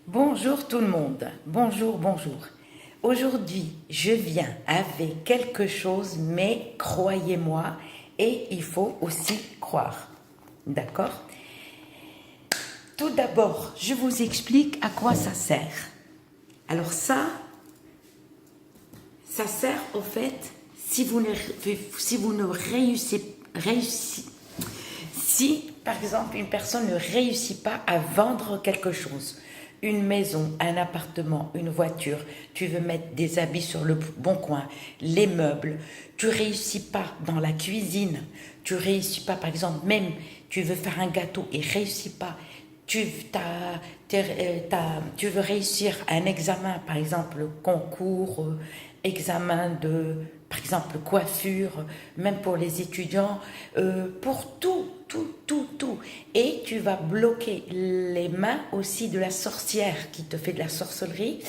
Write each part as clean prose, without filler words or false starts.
Bonjour tout le monde, bonjour, bonjour. Aujourd'hui, je viens avec quelque chose, mais croyez-moi, et il faut aussi croire. D'accord? Tout d'abord, je vous explique à quoi ça sert. Alors ça sert au fait, si vous ne si par exemple une personne ne réussit pas à vendre quelque chose, une maison, un appartement, une voiture, tu veux mettre des habits sur le bon coin, les meubles, tu réussis pas dans la cuisine, tu réussis pas par exemple, même tu veux faire un gâteau et réussis pas, tu veux réussir un examen, par exemple concours, examen de, par exemple coiffure, même pour les étudiants, pour tout, tout, tout, tout. Et tu vas bloquer les mains aussi de la sorcière qui te fait de la sorcellerie.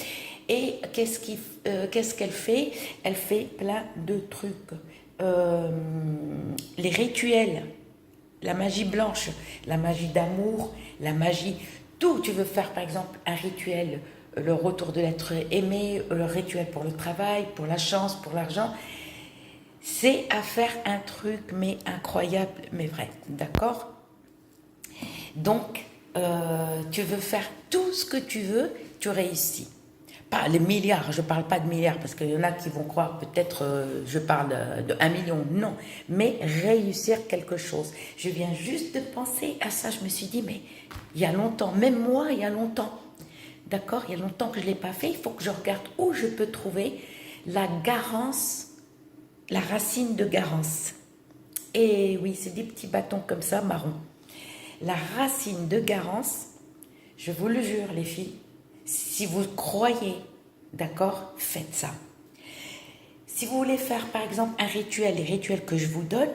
Et qu'est-ce qu'elle fait? Elle fait plein de trucs. Euh, les rituels, la magie blanche, la magie d'amour, la magie, tout. Tu veux faire par exemple un rituel, le retour de l'être aimé, le rituel pour le travail, pour la chance, pour l'argent. C'est à faire un truc, mais incroyable, mais vrai. D'accord? Donc, tu veux faire tout ce que tu veux, tu réussis. Pas les milliards, je ne parle pas de milliards, parce qu'il y en a qui vont croire peut-être je parle de 1 million, non, mais réussir quelque chose. Je viens juste de penser à ça, je me suis dit, mais il y a longtemps, même moi, il y a longtemps, d'accord, il y a longtemps que je ne l'ai pas fait, il faut que je regarde où je peux trouver la garance, la racine de garance. Et oui, c'est des petits bâtons comme ça, marron. La racine de garance, je vous le jure les filles, si vous croyez, d'accord, faites ça. Si vous voulez faire par exemple un rituel, les rituels que je vous donne,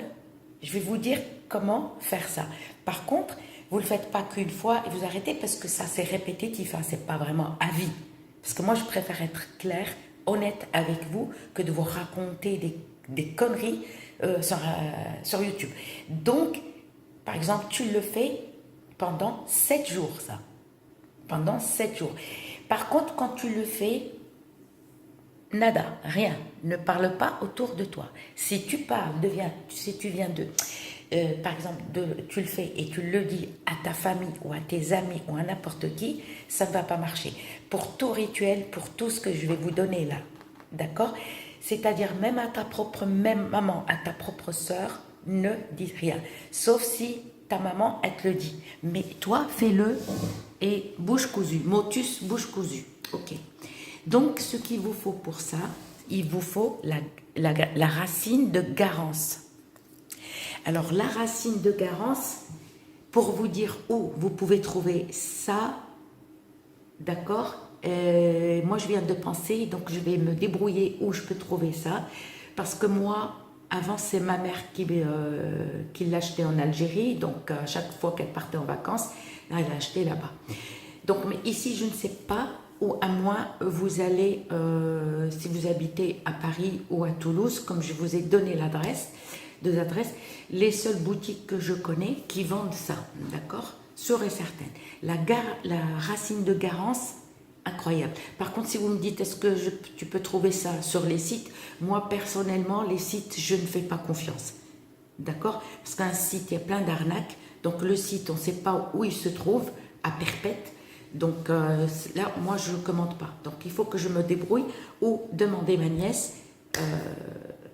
je vais vous dire comment faire ça. Par contre, vous ne le faites pas qu'une fois et vous arrêtez parce que ça c'est répétitif, hein, c'est pas vraiment à vie. Parce que moi je préfère être claire, honnête avec vous que de vous raconter des conneries sur YouTube. Donc, par exemple, tu le fais pendant 7 jours, ça. Pendant 7 jours. Par contre, quand tu le fais, nada, rien. Ne parle pas autour de toi. Si tu parles, si tu viens de, par exemple, tu le fais et tu le dis à ta famille ou à tes amis ou à n'importe qui, ça ne va pas marcher. Pour tout rituel, pour tout ce que je vais vous donner là, d'accord? C'est-à-dire même à ta propre même maman, à ta propre sœur, ne dis rien. Sauf si ta maman, elle te le dit. Mais toi, fais-le et bouche cousue. Motus, bouche cousue. Ok. Donc, ce qu'il vous faut pour ça, il vous faut la racine de garance. Alors, la racine de garance, pour vous dire où vous pouvez trouver ça, d'accord, moi, je viens de penser, donc je vais me débrouiller où je peux trouver ça, parce que moi, avant, c'est ma mère qui l'achetait en Algérie, donc à chaque fois qu'elle partait en vacances, là, elle l'achetait là-bas. Donc, mais ici, je ne sais pas, ou à moins vous allez, si vous habitez à Paris ou à Toulouse, comme je vous ai donné deux adresses, les seules boutiques que je connais qui vendent ça, d'accord, sûre et certaine. La racine de garance, incroyable. Par contre, si vous me dites, est-ce que tu peux trouver ça sur les sites, moi, personnellement, les sites, je ne fais pas confiance. D'accord? Parce qu'un site, il y a plein d'arnaques. Donc, le site, on ne sait pas où il se trouve, à perpète. Donc, là, moi, je ne commande pas. Donc, il faut que je me débrouille ou demander ma nièce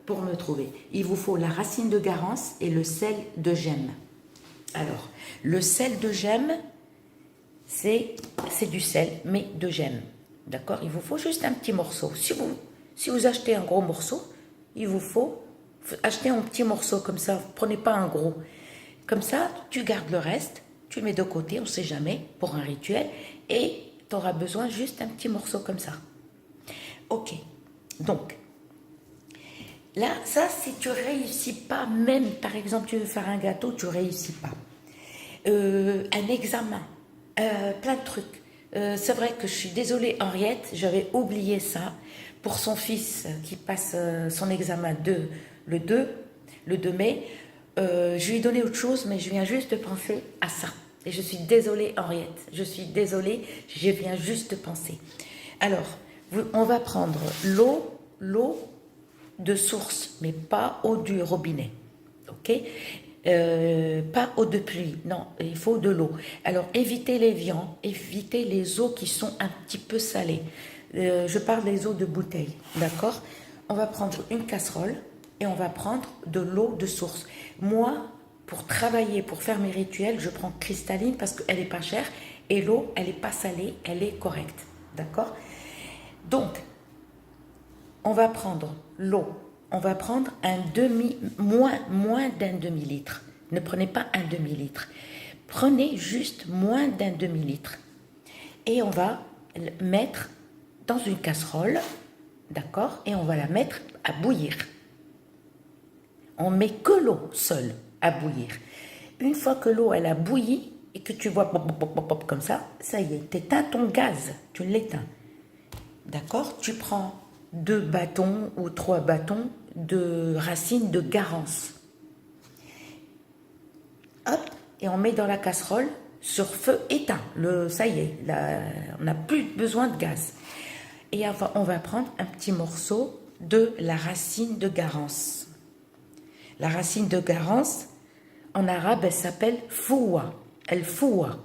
pour me trouver. Il vous faut la racine de garance et le sel de gemme. Alors, le sel de gemme, c'est du sel, mais de gemme. D'accord? Il vous faut juste un petit morceau. Si vous achetez un gros morceau, il vous faut acheter un petit morceau comme ça. Prenez pas un gros. Comme ça, tu gardes le reste, tu le mets de côté, on ne sait jamais, pour un rituel, et tu auras besoin juste un petit morceau comme ça. Ok. Donc, là, ça, si tu réussis pas, même par exemple, tu veux faire un gâteau, tu réussis pas. Un examen, plein de trucs. C'est vrai que je suis désolée, Henriette, j'avais oublié ça pour son fils qui passe son examen le 2, le 2 mai. Je lui ai donné autre chose, mais je viens juste de penser à ça. Et je suis désolée, Henriette. Je suis désolée, je viens juste de penser. Alors, on va prendre l'eau de source, mais pas eau du robinet. Ok? Pas eau de pluie, non, il faut de l'eau. Alors, évitez les viandes, évitez les eaux qui sont un petit peu salées. Je parle des eaux de bouteille, d'accord? On va prendre une casserole et on va prendre de l'eau de source. Moi, pour travailler, pour faire mes rituels, je prends cristalline parce qu'elle n'est pas chère et l'eau, elle n'est pas salée, elle est correcte, d'accord? Donc, on va prendre l'eau. On va prendre moins d'un demi-litre. Ne prenez pas un demi-litre. Prenez juste moins d'un demi-litre. Et on va le mettre dans une casserole, d'accord? Et on va la mettre à bouillir. On met que l'eau seule à bouillir. Une fois que l'eau, elle a bouilli et que tu vois pop, pop, pop, pop, comme ça y est, tu éteins ton gaz, tu l'éteins. D'accord? Tu prends 2 bâtons ou 3 bâtons de racines de garance. Hop, et on met dans la casserole sur feu éteint. Ça y est, là, on n'a plus besoin de gaz. Et on va prendre un petit morceau de la racine de garance. La racine de garance, en arabe, elle s'appelle foua. Elle foua,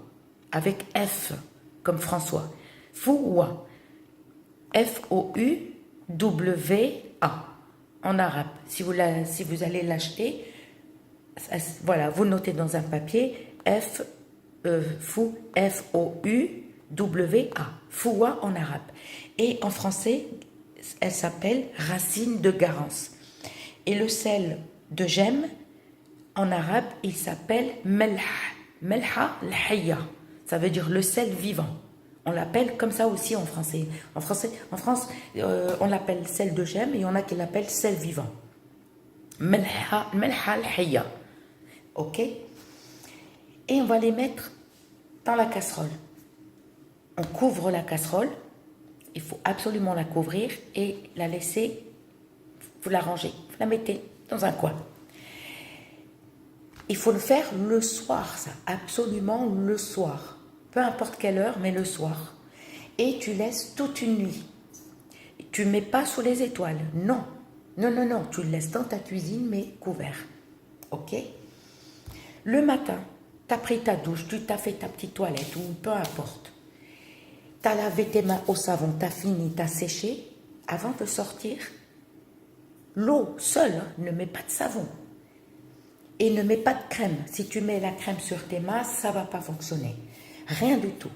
avec F, comme François. Foua. F-O-U-W-A, en arabe. Si vous allez l'acheter, voilà, vous notez dans un papier F-O-U-W-A, foua en arabe. Et en français, elle s'appelle racine de garance. Et le sel de gemme, en arabe, il s'appelle melh. Melha l'hayya, ça veut dire le sel vivant. On l'appelle comme ça aussi en français. En France, on l'appelle sel de gemme et il y en a qui l'appellent sel vivant. Melha al-hayya. Ok? Et on va les mettre dans la casserole. On couvre la casserole. Il faut absolument la couvrir et la laisser. Vous la rangez. Vous la mettez dans un coin. Il faut le faire le soir, ça. Absolument le soir. Peu importe quelle heure, mais le soir. Et tu laisses toute une nuit. Tu ne mets pas sous les étoiles. Non. Non, non, non. Tu le laisses dans ta cuisine, mais couvert. Ok? Le matin, tu as pris ta douche, tu t'as fait ta petite toilette, ou peu importe. Tu as lavé tes mains au savon, tu as fini, tu as séché. Avant de sortir, l'eau seule, hein, ne mets pas de savon. Et ne mets pas de crème. Si tu mets la crème sur tes mains, ça ne va pas fonctionner. Rien du tout.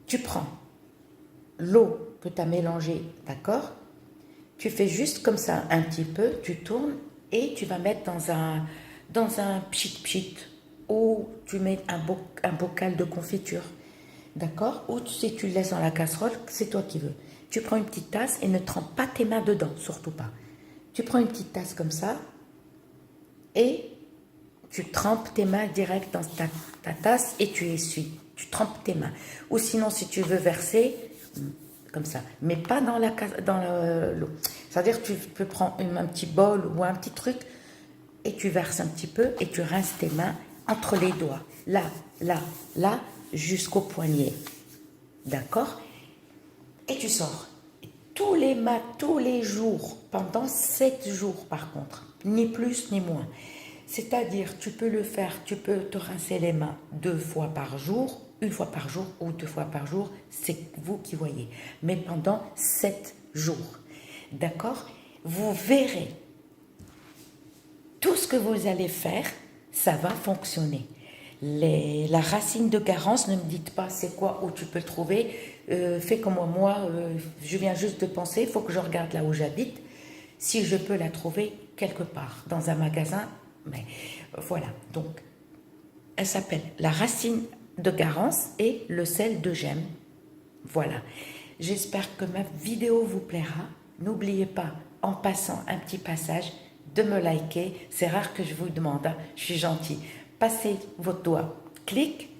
Tu prends l'eau que tu as mélangée, d'accord? Tu fais juste comme ça un petit peu, tu tournes et tu vas mettre dans un pchit ou tu mets un bocal de confiture, d'accord? Ou si tu le laisses dans la casserole, c'est toi qui veux. Tu prends une petite tasse et ne trempe pas tes mains dedans, surtout pas. Tu prends une petite tasse comme ça et tu trempes tes mains direct dans ta tasse et tu essuies. Tu trempes tes mains. Ou sinon, si tu veux verser, comme ça, mais pas dans l'eau. C'est-à-dire que tu peux prendre un petit bol ou un petit truc et tu verses un petit peu et tu rinces tes mains entre les doigts. Là, là, là, jusqu'au poignet. D'accord? Et tu sors. Tous les jours, pendant 7 jours par contre, ni plus ni moins. C'est-à-dire, tu peux le faire, tu peux te rincer les mains 2 fois par jour, 1 fois par jour ou 2 fois par jour, c'est vous qui voyez. Mais pendant 7 jours. D'accord? Vous verrez, tout ce que vous allez faire, ça va fonctionner. La racine de garance, ne me dites pas c'est quoi, où tu peux le trouver. Fais comme moi, je viens juste de penser, il faut que je regarde là où j'habite, si je peux la trouver quelque part, dans un magasin. Mais voilà, donc elle s'appelle la racine de garance et le sel de gemme. Voilà, j'espère que ma vidéo vous plaira. N'oubliez pas, en passant un petit passage, de me liker. C'est rare que je vous demande, hein. Je suis gentille. Passez votre doigt, clique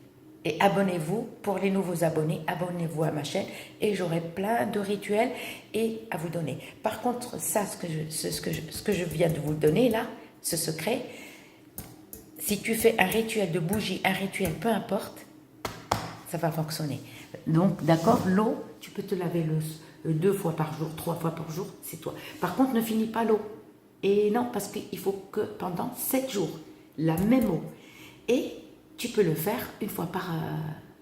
et abonnez-vous. Pour les nouveaux abonnés, abonnez-vous à ma chaîne et j'aurai plein de rituels et à vous donner. Par contre, ça, ce que je viens de vous donner là, ce secret, si tu fais un rituel de bougie, un rituel, peu importe, ça va fonctionner. Donc, d'accord, l'eau, tu peux te laver 2 fois par jour, 3 fois par jour, c'est toi. Par contre, ne finis pas l'eau. Et non, parce qu'il faut que pendant 7 jours, la même eau. Et tu peux le faire une fois par...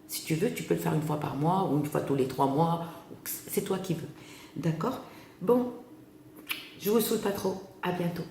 si tu veux, tu peux le faire une fois par mois ou une fois tous les 3 mois. C'est toi qui veux. D'accord? Bon, je vous saoule pas trop. À bientôt.